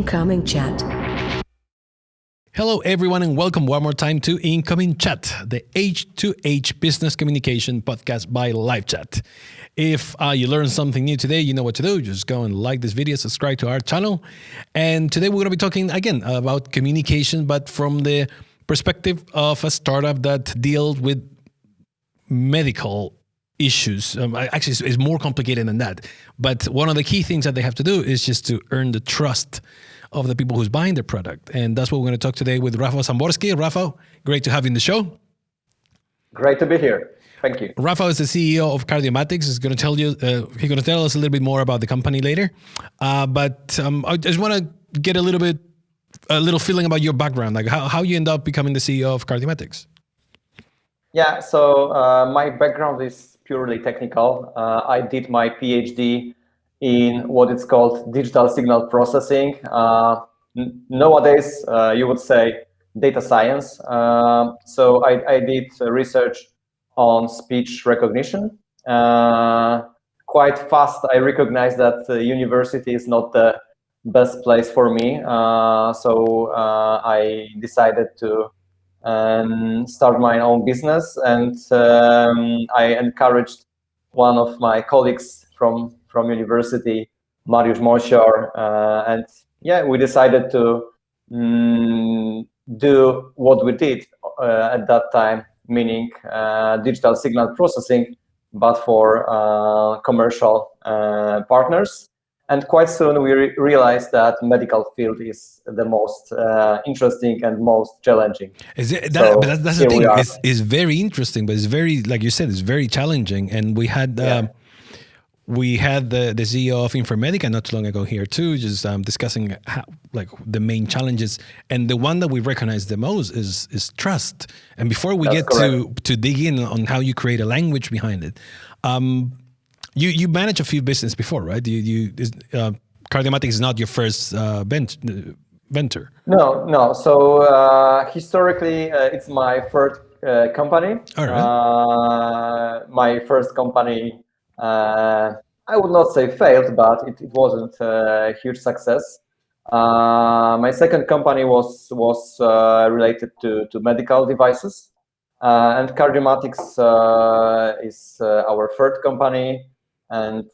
Incoming chat. Hello, everyone, and welcome one more time to Incoming Chat, the H2H business communication podcast by LiveChat. If you learned something new today, you know what to do. Just go and like this video, subscribe to our channel. And today we're going to be talking again about communication, but from the perspective of a startup that deals with medical issues. Actually, it's more complicated than that. But one of the key things that they have to do is just to earn the trust of the people who's buying their product. And that's what we're going to talk today with Rafal Samborski. Rafal, great to have you in the show. Great to be here. Thank you. Rafal is the CEO of Cardiomatics. He's going to tell you, he's going to tell us a little bit more about the company later. But I just want to get a little feeling about your background, like how you end up becoming the CEO of Cardiomatics. Yeah, so my background is purely technical. I did my PhD in what it's called digital signal processing. Nowadays, you would say data science. So I did research on speech recognition. Quite fast, I recognized that the university is not the best place for me. So I decided to start my own business, and I encouraged one of my colleagues from university, Mariusz Mosior, and yeah, we decided to do what we did at that time, meaning digital signal processing, but for commercial partners. And quite soon we realized that medical field is the most interesting and most challenging. That's the thing. It's very interesting, but it's very, like you said, it's very challenging. And we had the CEO of Informatica not too long ago here too, just discussing how, like, the main challenges. And the one that we recognize the most is trust. And before we get to dig in on how you create a language behind it, You managed a few businesses before, right? Cardiomatics is not your first venture. No. So historically, it's my first company. All right. My first company, I would not say failed, but it wasn't a huge success. My second company was related to medical devices, and Cardiomatics is our third company. And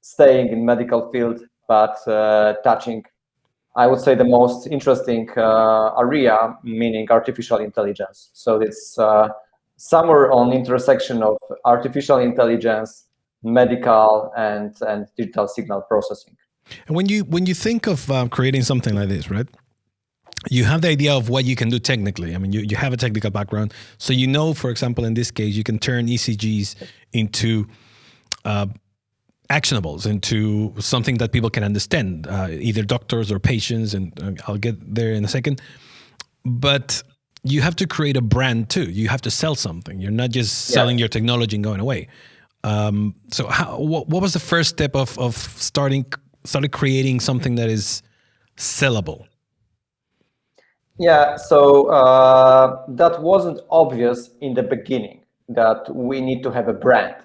staying in medical field, but touching, I would say, the most interesting area, meaning artificial intelligence. So it's somewhere on intersection of artificial intelligence, medical, and digital signal processing. And when you think of creating something like this, right? You have the idea of what you can do technically. I mean, you have a technical background. So you know, for example, in this case, you can turn ECGs into actionables, into something that people can understand, either doctors or patients, and I'll get there in a second. But you have to create a brand too. You have to sell something. You're not just selling your technology and going away. So what was the first step of starting creating something that is sellable? Yeah, so that wasn't obvious in the beginning, that we need to have a brand.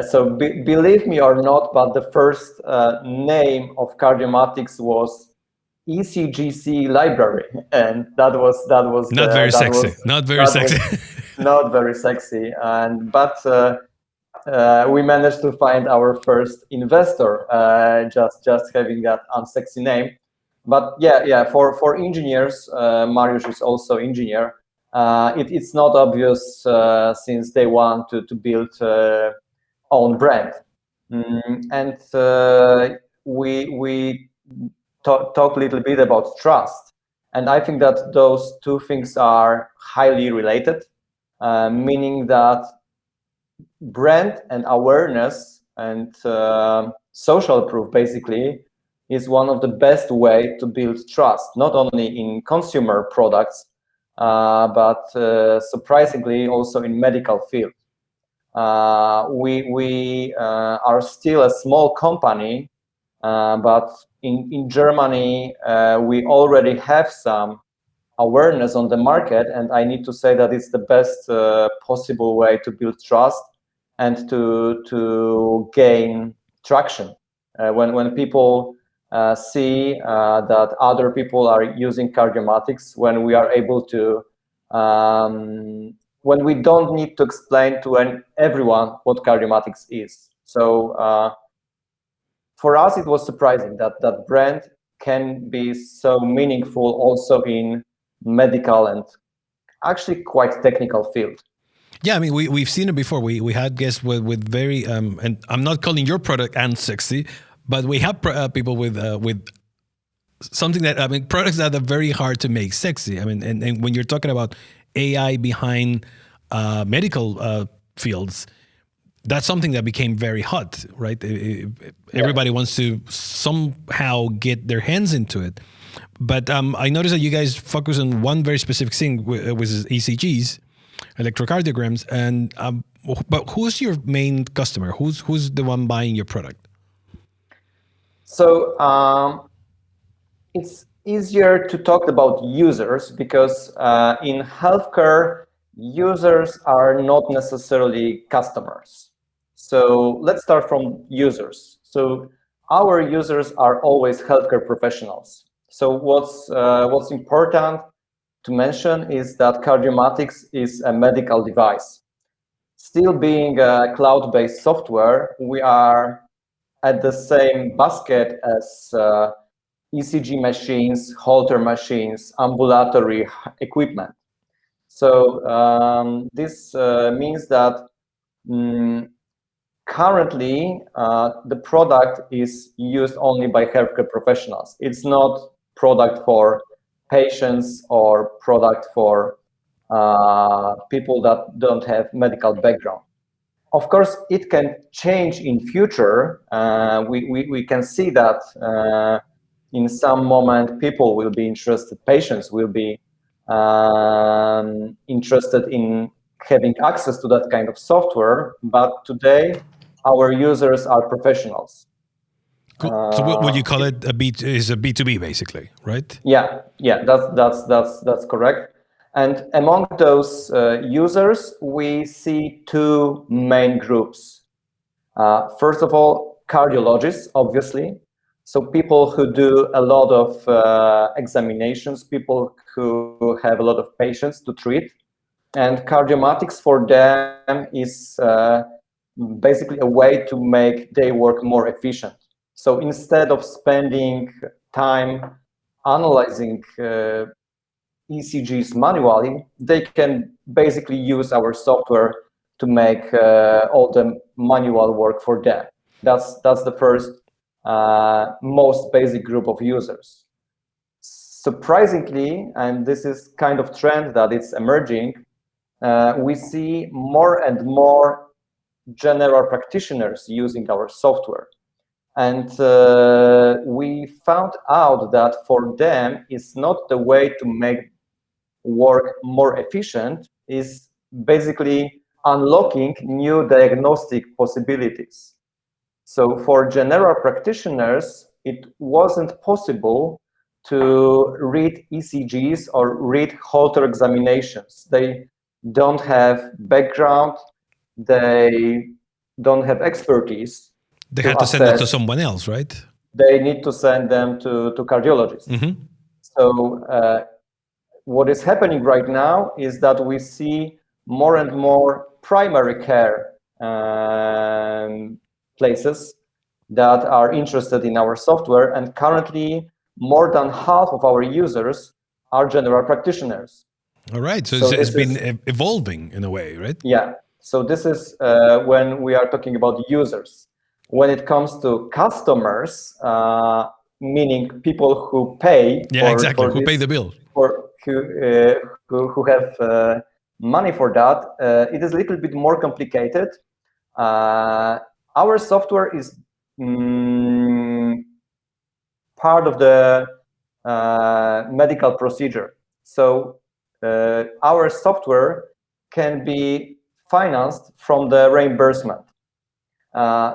So believe me or not, but the first name of Cardiomatics was ECGC Library, and that was not very sexy. Not very sexy. Not very sexy, but we managed to find our first investor, just having that unsexy name. But yeah, for engineers, Mariusz is also engineer. It's not obvious since they want to build own brand, and we talk a little bit about trust, and I think that those two things are highly related, meaning that brand and awareness and social proof basically is one of the best way to build trust, not only in consumer products, but surprisingly also in medical field. We are still a small company, but in Germany we already have some awareness on the market, and I need to say that it's the best possible way to build trust and to gain traction. When people see that other people are using cardiomatics when we are able to, when we don't need to explain to everyone what cardiomatics is. So for us, it was surprising that that brand can be so meaningful also in medical and actually quite technical field. Yeah, I mean, we've seen it before. We had guests with very and I'm not calling your product unsexy, but we have people with something that, I mean, products that are very hard to make sexy. I mean, and when you're talking about AI behind medical fields, that's something that became very hot, right? Everybody wants to somehow get their hands into it. But I noticed that you guys focus on one very specific thing, which is ECGs, electrocardiograms. And but who's your main customer? Who's the one buying your product? So it's easier to talk about users because in healthcare, users are not necessarily customers. So let's start from users. So our users are always healthcare professionals. So what's important to mention is that Cardiomatics is a medical device. Still being a cloud-based software, we are at the same basket as ECG machines, Holter machines, ambulatory equipment. So this means that currently the product is used only by healthcare professionals. It's not product for patients or product for people that don't have medical background. Of course, it can change in future. We can see that in some moment people will be interested, patients will be interested in having access to that kind of software. But today, our users are professionals. Cool. So would you call it is a B2B basically, right? Yeah, that's correct. And among those users, we see two main groups. First of all, cardiologists, obviously. So people who do a lot of examinations, people who have a lot of patients to treat. And cardiomatics for them is basically a way to make their work more efficient. So instead of spending time analyzing ECGs manually, they can basically use our software to make all the manual work for them. That's the first most basic group of users. Surprisingly, and this is kind of trend that it's emerging, we see more and more general practitioners using our software. And we found out that for them, it's not the way to make work more efficient, is basically unlocking new diagnostic possibilities. So for general practitioners, it wasn't possible to read ECGs or read Holter examinations. They don't have background, they don't have expertise. They had to send it to someone else, right? They need to send them to cardiologists. Mm-hmm. So what is happening right now is that we see more and more primary care places that are interested in our software, and currently more than half of our users are general practitioners. All right, so it's been evolving in a way, right? Yeah, so this is when we are talking about users. When it comes to customers, meaning people who pay exactly, for who this, pay the bill, who have money for that, it is a little bit more complicated. Our software is part of the medical procedure. So our software can be financed from the reimbursement.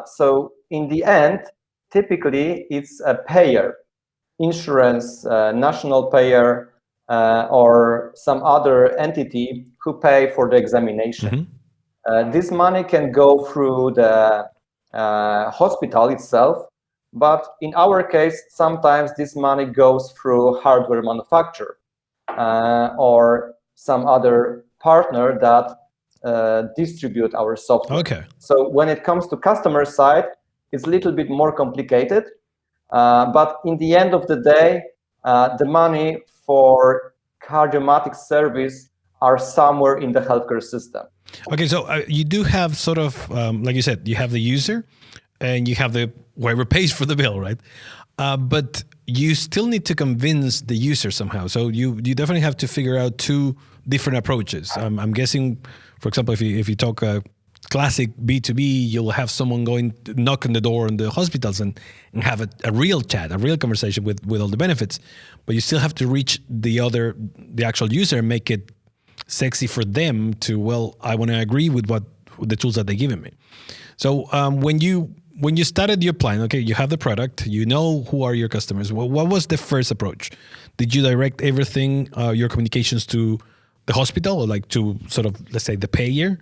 So in the end, typically it's a payer, insurance, national payer, or some other entity who pay for the examination. This money can go through the hospital itself, But in our case, sometimes this money goes through hardware manufacturer or some other partner that distribute our software. Okay. So when it comes to customer side, it's a little bit more complicated. But in the end of the day, the money for cardiomatic service are somewhere in the healthcare system. Okay, so you do have sort of, like you said, you have the user and you have the whoever pays for the bill, right? But you still need to convince the user somehow. So you definitely have to figure out two different approaches. I'm guessing, for example, if you talk classic B2B, you'll have someone going knock on the door in the hospitals and have a real chat, a real conversation with all the benefits. But you still have to reach the actual user and make it sexy for them to, well, I want to agree with the tools that they're giving me. So when you started your plan, okay, you have the product, you know who are your customers. What was the first approach? Did you direct everything, your communications to the hospital, or like to sort of, let's say, the payer,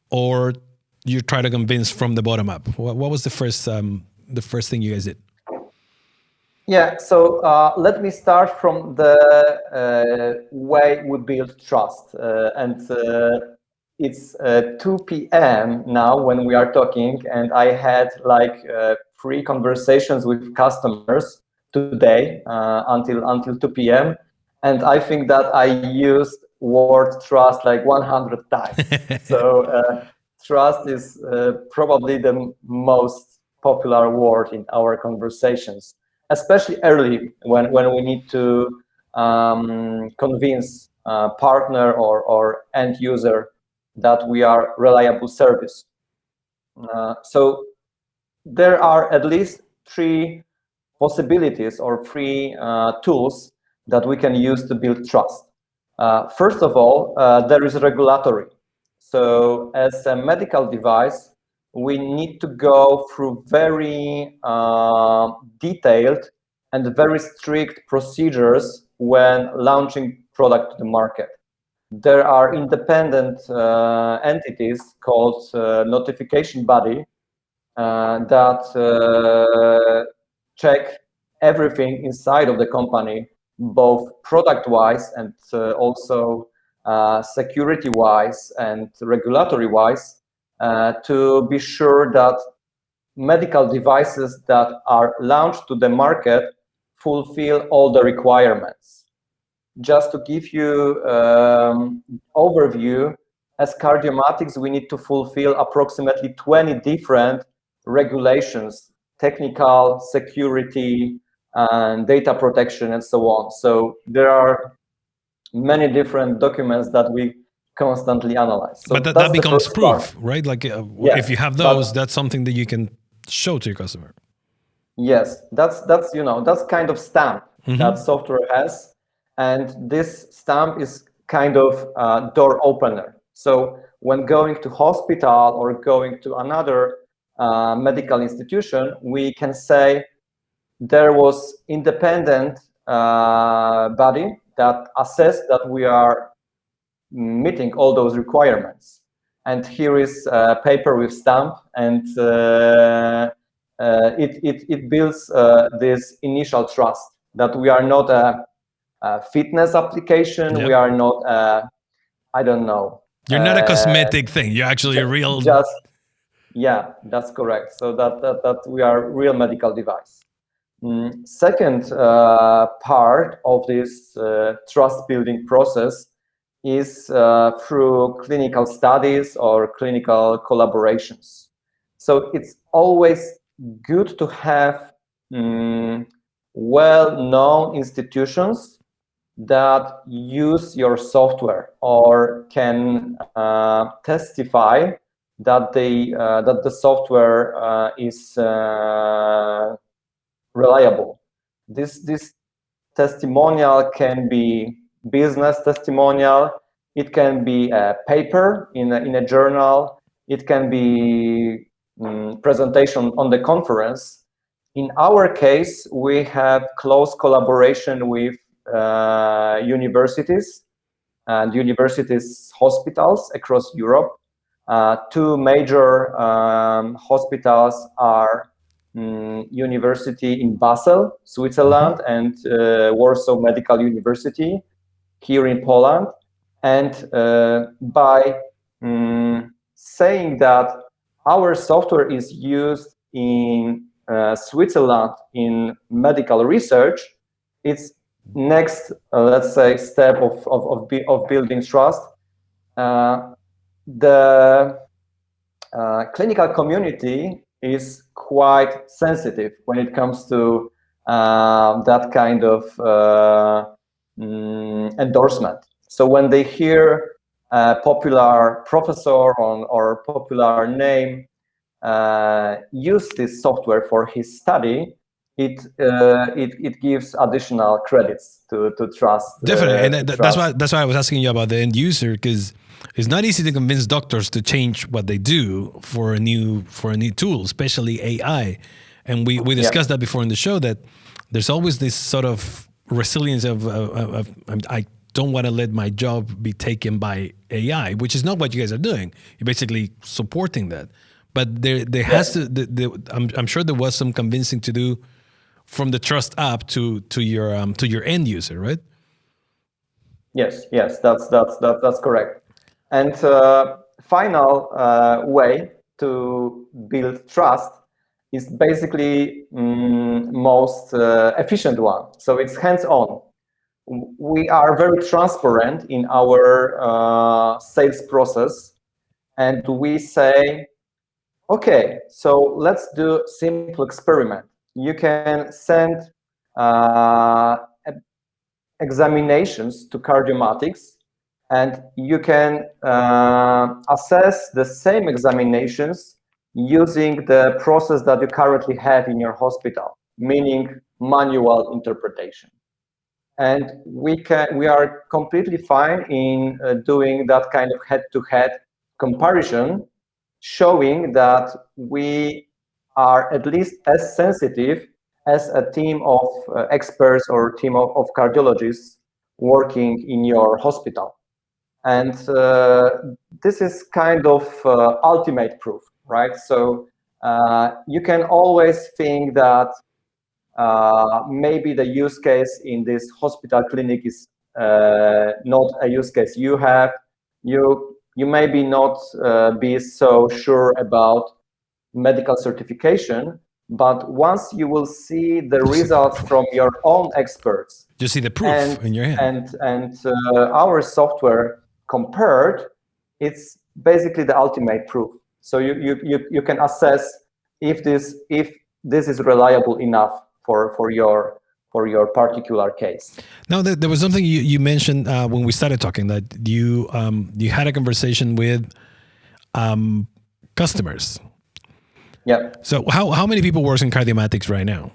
or you try to convince from the bottom up? What was the first thing you guys did? Yeah, so let me start from the way we build trust. It's 2 p.m. now when we are talking, and I had like 3 conversations with customers today until 2 p.m. And I think that I used word trust like 100 times. So trust is probably the most popular word in our conversations, especially early when we need to convince partner or end user that we are reliable service. So there are at least 3 possibilities or 3 tools that we can use to build trust. First of all, there is regulatory. So as a medical device, we need to go through very detailed and very strict procedures when launching product to the market. There are independent entities called notification body that check everything inside of the company, both product-wise and also security-wise and regulatory-wise, to be sure that medical devices that are launched to the market fulfill all the requirements. Just to give you overview, as cardiomatics, we need to fulfill approximately 20 different regulations, technical, security, and data protection, and so on. So there are many different documents that we constantly analyze. So But that becomes proof, right? Like yes, if you have those, that's something that you can show to your customer. Yes, that's kind of stamp that software has, and this stamp is kind of door opener. So when going to hospital or going to another medical institution, we can say there was independent body that assessed that we are meeting all those requirements. And here is a paper with stamp, and it builds this initial trust that we are not a fitness application. Yep. We are not I don't know. You're not a cosmetic thing. You're actually a real. Yeah, that's correct. So that we are a real medical device. Second part of this trust building process is through clinical studies or clinical collaborations. So it's always good to have well-known institutions that use your software or can testify that the software is reliable. This testimonial can be business testimonial. It can be a paper in a journal. It can be presentation on the conference. In our case, we have close collaboration with universities and universities hospitals across Europe. 2 major hospitals are University in Basel, Switzerland, and Warsaw Medical University here in Poland. And by saying that our software is used in Switzerland in medical research, it's next, let's say, step of building trust. The clinical community is quite sensitive when it comes to that kind of endorsement. So when they hear a popular professor or popular name use this software for his study, it gives additional credits to trust. Definitely, and Trust. that's why I was asking you about the end user, because it's not easy to convince doctors to change what they do for a new tool, especially AI. And we discussed that before in the show, that there's always this sort of resilience of I don't want to let my job be taken by AI, which is not what you guys are doing. You're basically supporting that. But there has to I'm sure there was some convincing to do from the trust app to your end user, right? Yes, that's correct. And final way to build trust is basically most efficient one. So it's hands-on. We are very transparent in our sales process, and we say, okay, so let's do simple experiment. You can send uh, examinations to cardiomatics, and you can assess the same examinations using the process that you currently have in your hospital, meaning manual interpretation. And we are completely fine in doing that kind of head-to-head comparison, showing that we are at least as sensitive as a team of experts or team of cardiologists working in your hospital. And this is kind of ultimate proof, right? So you can always think that maybe the use case in this hospital clinic is not a use case you have. You maybe not be so sure about medical certification, but once you will see the results from your own experts, you see the proof in your hand, and our software compared, it's basically the ultimate proof. So you can assess if this is reliable enough for your particular case. Now, there was something you mentioned when we started talking, that you had a conversation with customers. Yeah. So how many people work in cardiomatics right now?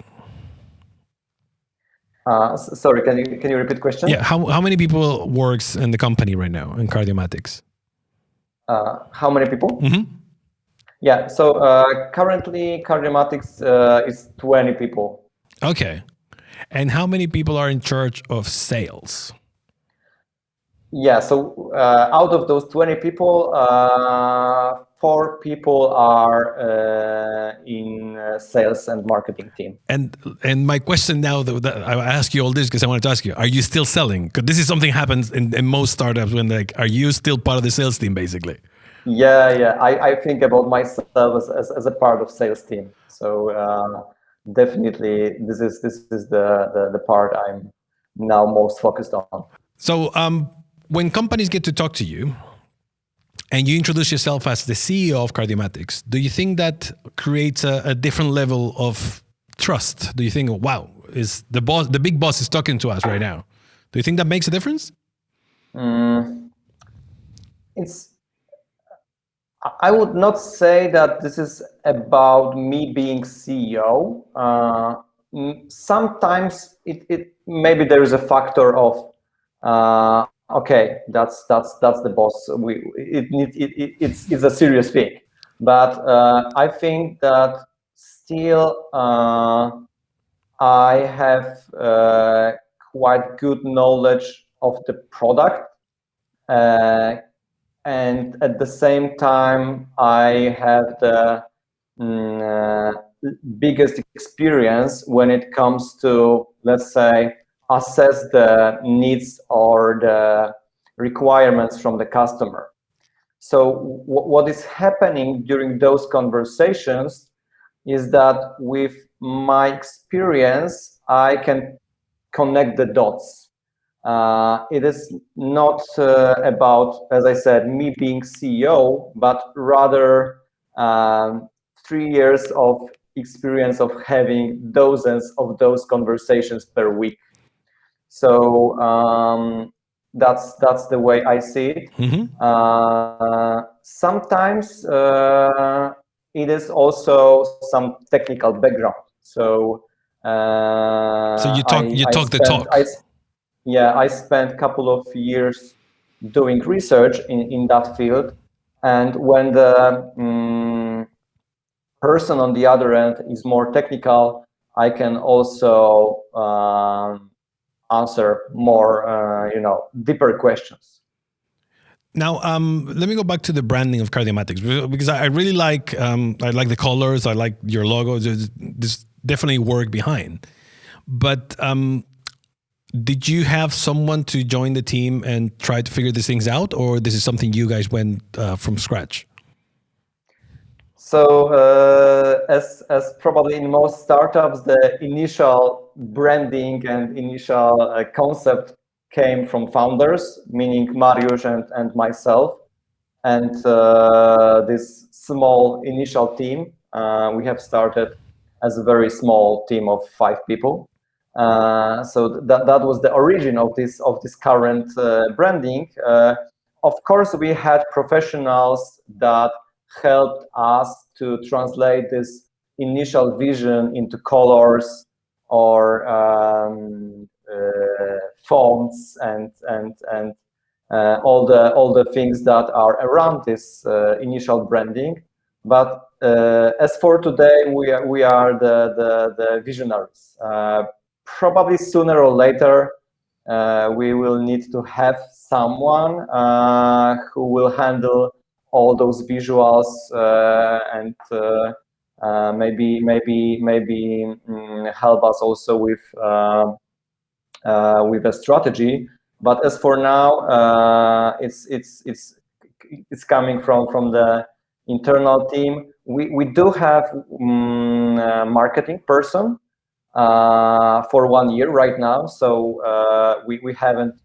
Sorry, can you repeat the question? Yeah, how many people works in the company right now in cardiomatics? How many people? Mm-hmm. Yeah, so currently cardiomatics is 20 people. Okay. And how many people are in charge of sales? Yeah, so out of those 20 people, 4 people are in sales and marketing team. And my question now, that I ask you all this because I wanted to ask you, are you still selling? Because this is something happens in most startups, when like, are you still part of the sales team basically? Yeah, I think about myself as a part of sales team. So definitely this is the part I'm now most focused on. So when companies get to talk to you and you introduce yourself as the CEO of Cardiomatics, do you think that creates a different level of trust? Do you think, wow, is the big boss is talking to us right now? Do you think that makes a difference? I would not say that this is about me being CEO. Sometimes it maybe there is a factor of okay, that's the boss. It's a serious thing, but I think that still I have quite good knowledge of the product. And at the same time, I have the biggest experience when it comes to, let's say, assess the needs or the requirements from the customer. So what is happening during those conversations is that with my experience, I can connect the dots. It is not about, as I said, me being CEO, but rather 3 years of experience of having dozens of those conversations per week. So that's the way I see it. Sometimes it is also some technical background. So So you I talk the spent talk. I spent a couple of years doing research in that field, and when the person on the other end is more technical, I can also answer more, deeper questions. Now, let me go back to the branding of Cardiomatics because I really I like the colors, I like your logo. There's definitely work behind. But did you have someone to join the team and try to figure these things out, or this is something you guys went from scratch? So, as probably in most startups, the initial branding and initial concept came from founders, meaning Mariusz and myself, and this small initial team. We have started as a very small team of 5 people. So that was the origin of this current branding. Of course, we had professionals that helped us to translate this initial vision into colors or fonts and all the things that are around this initial branding. But as for today, we are the visionaries. Probably sooner or later, we will need to have someone who will handle all those visuals and maybe help us also with a strategy. But as for now, it's coming from the internal team. We do have a marketing person for 1 year right now. So we haven't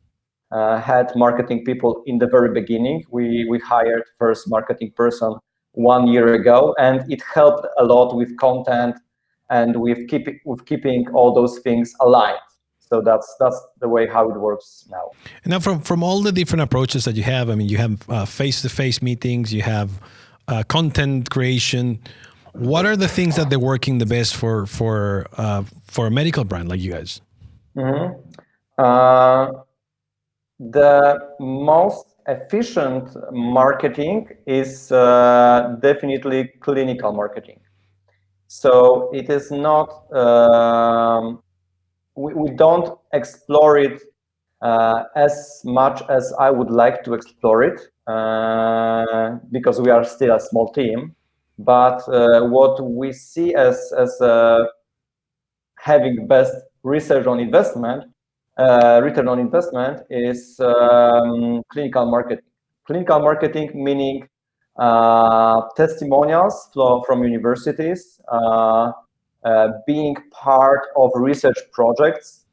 had marketing people in the very beginning. We hired first marketing person 1 year ago, and it helped a lot with content and with keeping all those things aligned. So that's the way how it works now. And now, from all the different approaches that you have, I mean, you have face-to-face meetings, you have content creation. What are the things that they're working the best for a medical brand like you guys? Mm-hmm. The most efficient marketing is definitely clinical marketing. So it is not. We don't explore it as much as I would like to explore it because we are still a small team. But what we see as having best research on investment, return on investment is clinical marketing. Clinical marketing meaning testimonials from universities, being part of research projects,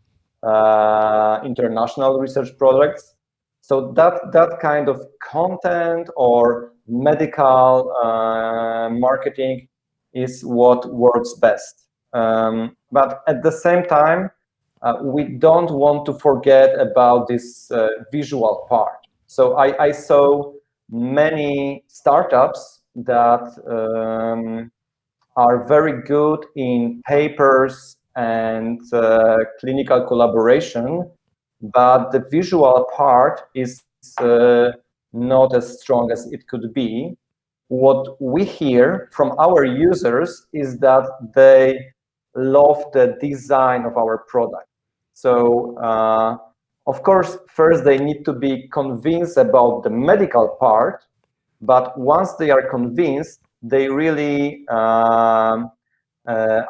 international research projects. So that kind of content or medical marketing is what works best. But at the same time, we don't want to forget about this visual part. So I saw many startups that are very good in papers and clinical collaboration, but the visual part is not as strong as it could be. What we hear from our users is that they love the design of our product. So, of course, first they need to be convinced about the medical part, but once they are convinced, they really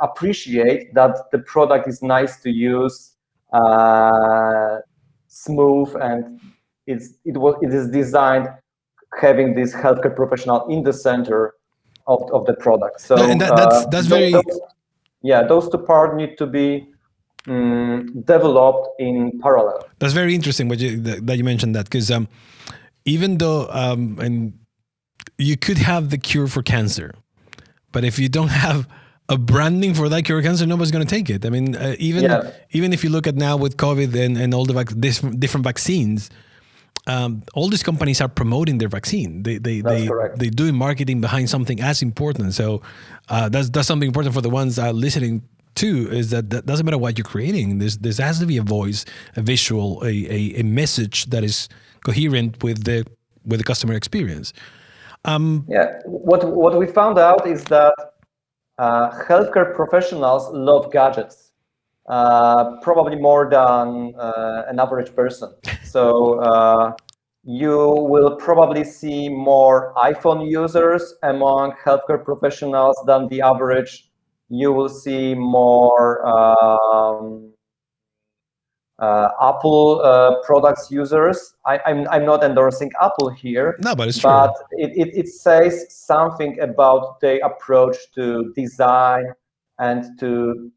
appreciate that the product is nice to use, smooth, and it is designed having this healthcare professional in the center of the product. So No, and that's very those two parts need to be developed in parallel. that's very interesting that you mentioned that, because even though and you could have the cure for cancer, but if you don't have a branding for that cure for cancer, nobody's going to take it. I mean, even if you look at now with COVID and all the different vaccines, all these companies are promoting their vaccine. They doing marketing behind something as important. So that's something important for the ones listening to, is that doesn't matter what you're creating. There has to be a voice, a visual, a message that is coherent with the customer experience. What we found out is that healthcare professionals love gadgets, probably more than an average person. So you will probably see more iPhone users among healthcare professionals than the average. You will see more Apple products users. I'm not endorsing Apple here, no, but it's true. But it says something about their approach to design and to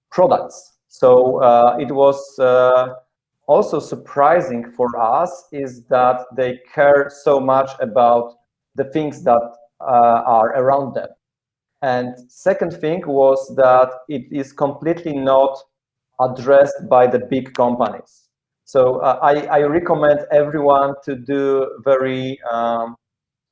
products. So it was also surprising for us is that they care so much about the things that are around them. And second thing was that it is completely not addressed by the big companies. So I recommend everyone to do very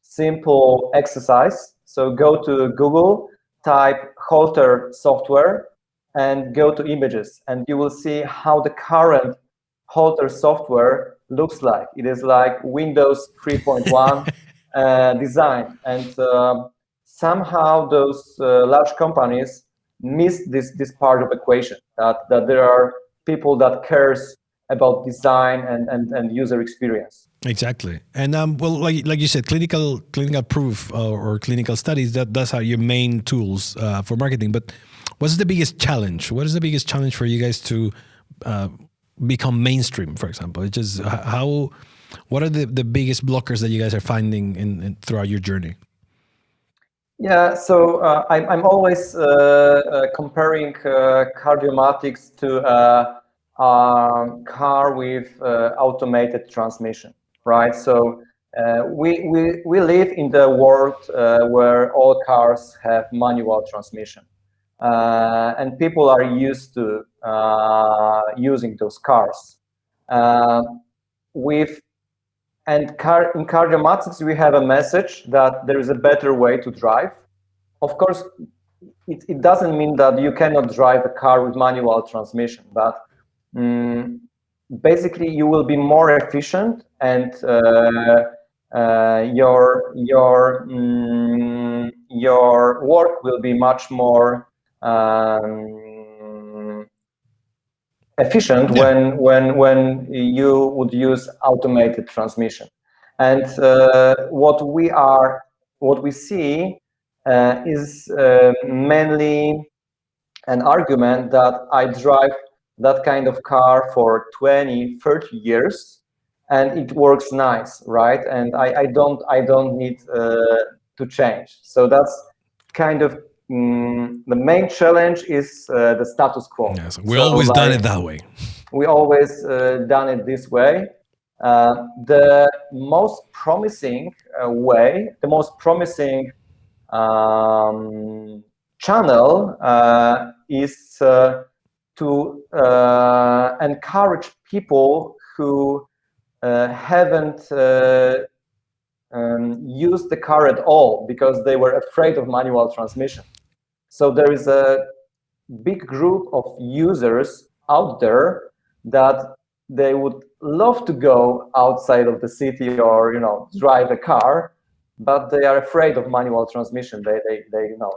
simple exercise. So go to Google, type Holter software, and go to images, and you will see how the current Holter software looks like. It is like Windows 3.1 design, and somehow those large companies miss this part of equation, that there are people that cares about design and user experience. Exactly. And well, like you said, clinical proof or clinical studies, that's how your main tools for marketing. But what's the biggest challenge? What is the biggest challenge for you guys to become mainstream, for example? It's just what are the biggest blockers that you guys are finding in throughout your journey? Yeah, so I'm always comparing Cardiomatics to a car with automated transmission, right? So we live in the world where all cars have manual transmission, and people are used to using those cars. In Cardiomatics, we have a message that there is a better way to drive. Of course, it doesn't mean that you cannot drive a car with manual transmission, but basically you will be more efficient, and your work will be much more efficient when you would use automated transmission. And what we see is mainly an argument that I drive that kind of car for 20, 30 years, and it works nice, right? And I don't need to change. So that's kind of the main challenge is the status quo. Yes, we always done it that way. We always done it this way. The most promising way, the most promising channel is to encourage people who haven't used the car at all because they were afraid of manual transmission. So there is a big group of users out there that they would love to go outside of the city or drive a car, but they are afraid of manual transmission. They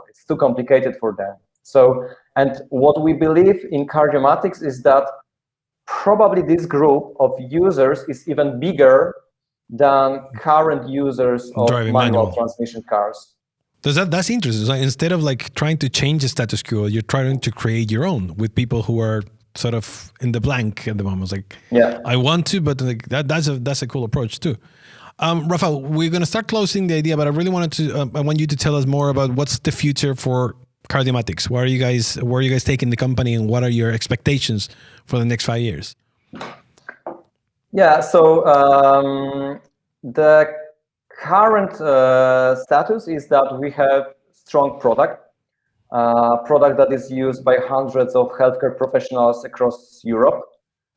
it's too complicated for them. So, and what we believe in Cardiomatics is that probably this group of users is even bigger than current users of manual transmission cars. That's interesting. So instead of like trying to change the status quo, you're trying to create your own with people who are sort of in the blank at the moment. It's like, Yeah. I want to, but like that's a cool approach too. Rafal, we're going to start closing the idea, but I really wanted to. I want you to tell us more about what's the future for Cardiomatics. Where are you guys taking the company, and what are your expectations for the next 5 years? Yeah. So the current status is that we have strong product that is used by hundreds of healthcare professionals across Europe.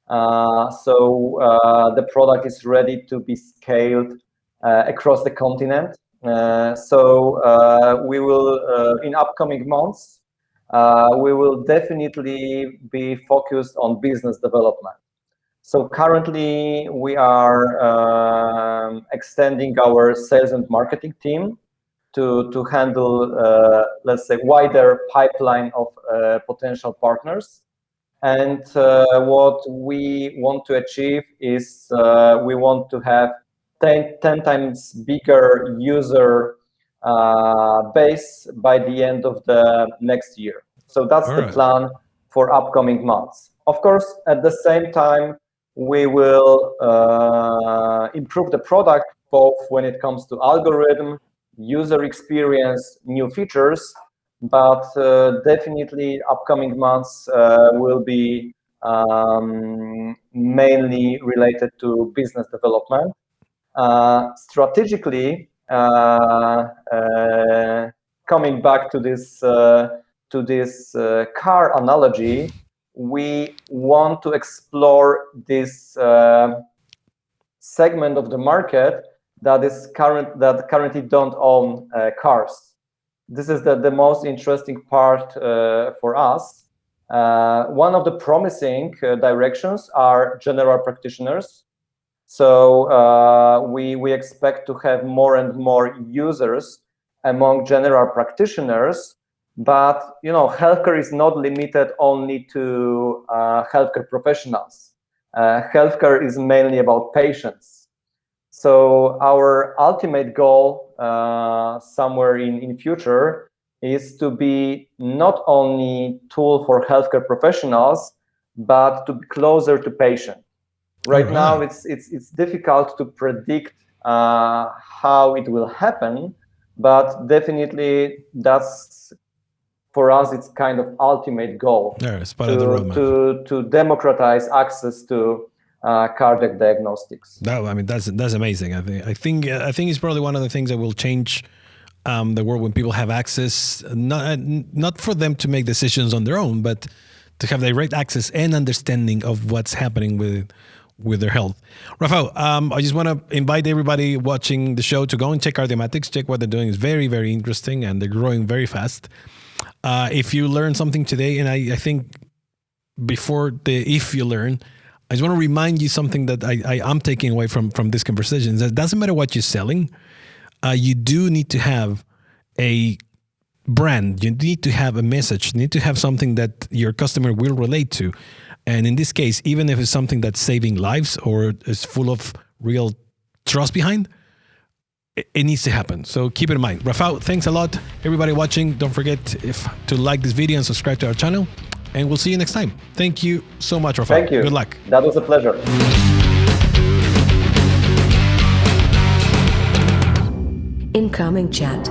The product is ready to be scaled across the continent. We will, in upcoming months, we will definitely be focused on business development. So currently, we are extending our sales and marketing team to handle, let's say, wider pipeline of potential partners. And what we want to achieve is we want to have 10 times bigger user base by the end of the next year. So that's the plan for upcoming months. Of course, at the same time, we will improve the product both when it comes to algorithm, user experience, new features, but definitely upcoming months will be mainly related to business development. Strategically, coming back to this car analogy, we want to explore this segment of the market that currently don't own cars. This is the most interesting part for us. One of the promising directions are general practitioners. So we expect to have more and more users among general practitioners. But healthcare is not limited only to healthcare professionals. Healthcare is mainly about patients. So our ultimate goal somewhere in future is to be not only tool for healthcare professionals, but to be closer to patient. Right now, it's difficult to predict how it will happen, but definitely that's, for us, it's kind of ultimate goal to democratize access to cardiac diagnostics. No, I mean that's amazing. I think it's probably one of the things that will change the world when people have access, not for them to make decisions on their own, but to have direct access and understanding of what's happening with their health. Rafal, I just want to invite everybody watching the show to go and check Cardiomatics. Check what they're doing. It's very, very interesting, and they're growing very fast. If you learn something today, and I think if you learn, I just want to remind you something that I'm taking away from this conversation. That it doesn't matter what you're selling. You do need to have a brand. You need to have a message. You need to have something that your customer will relate to. And in this case, even if it's something that's saving lives or is full of real trust behind, it needs to happen. So keep it in mind. Rafal, thanks a lot. Everybody watching, don't forget to like this video and subscribe to our channel. And we'll see you next time. Thank you so much, Rafal. Thank you. Good luck. That was a pleasure. Incoming chat.